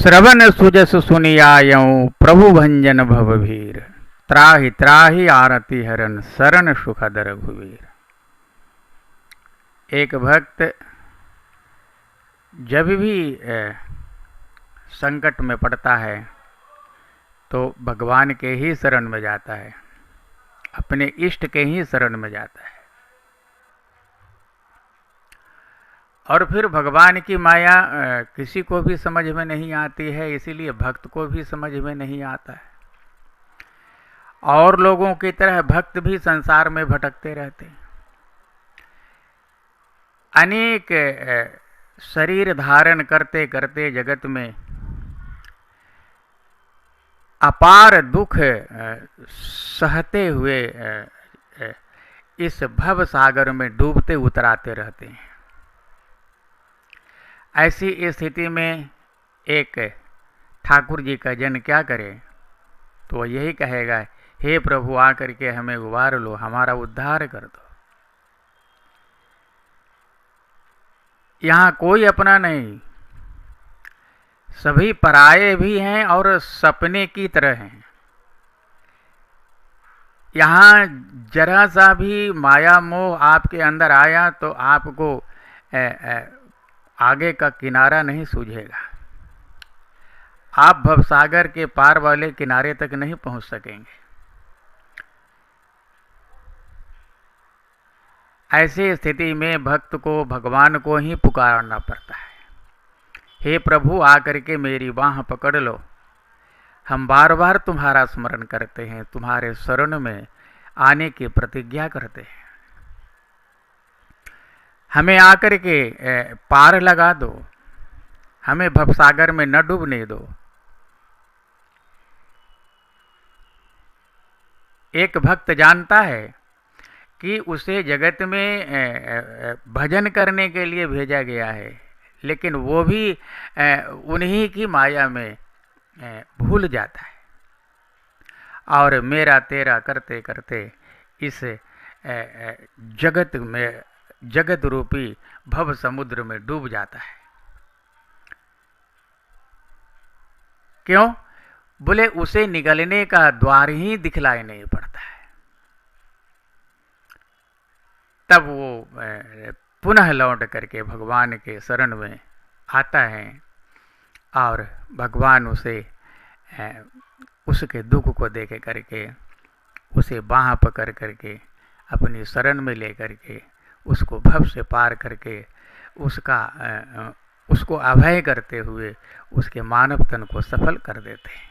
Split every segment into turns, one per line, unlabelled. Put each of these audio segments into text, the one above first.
श्रवण सुजस सुनियायऊँ प्रभु भंजन भवभीर। त्राहि त्राहि आरती हरन शरण सुखद रघुवीर। एक भक्त जब भी संकट में पड़ता है तो भगवान के ही शरण में जाता है, अपने इष्ट के ही शरण में जाता है। और फिर भगवान की माया किसी को भी समझ में नहीं आती है, इसीलिए भक्त को भी समझ में नहीं आता है। और लोगों की तरह भक्त भी संसार में भटकते रहते हैं। अनेक शरीर धारण करते करते जगत में अपार दुख सहते हुए इस भव सागर में डूबते उतराते रहते हैं। ऐसी स्थिति में एक ठाकुर जी का जन क्या करे, तो वह यही कहेगा, हे प्रभु आकर के हमें उबार लो, हमारा उद्धार कर दो। यहाँ कोई अपना नहीं, सभी पराये भी हैं और सपने की तरह हैं। यहाँ जरा सा भी माया मोह आपके अंदर आया तो आपको आगे का किनारा नहीं सूझेगा। आप भवसागर के पार वाले किनारे तक नहीं पहुंच सकेंगे। ऐसी स्थिति में भक्त को भगवान को ही पुकारना पड़ता है। हे प्रभु आकर के मेरी बाह पकड़ लो, हम बार बार तुम्हारा स्मरण करते हैं, तुम्हारे शरण में आने की प्रतिज्ञा करते हैं। हमें आकर के पार लगा दो, हमें भवसागर में न डूबने दो। एक भक्त जानता है कि उसे जगत में भजन करने के लिए भेजा गया है, लेकिन वो भी उन्हीं की माया में भूल जाता है और मेरा तेरा करते करते इस जगत रूपी भव समुद्र में डूब जाता है। क्यों? बोले उसे निकलने का द्वार ही दिखलाई नहीं पड़ता है। तब वो पुनः लौट करके भगवान के शरण में आता है और भगवान उसे उसके दुख को देख करके उसे बाँह पकड़ करके अपनी शरण में ले करके उसको भव से पार करके उसको अभय करते हुए उसके मानव तन को सफल कर देते हैं।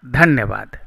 धन्यवाद।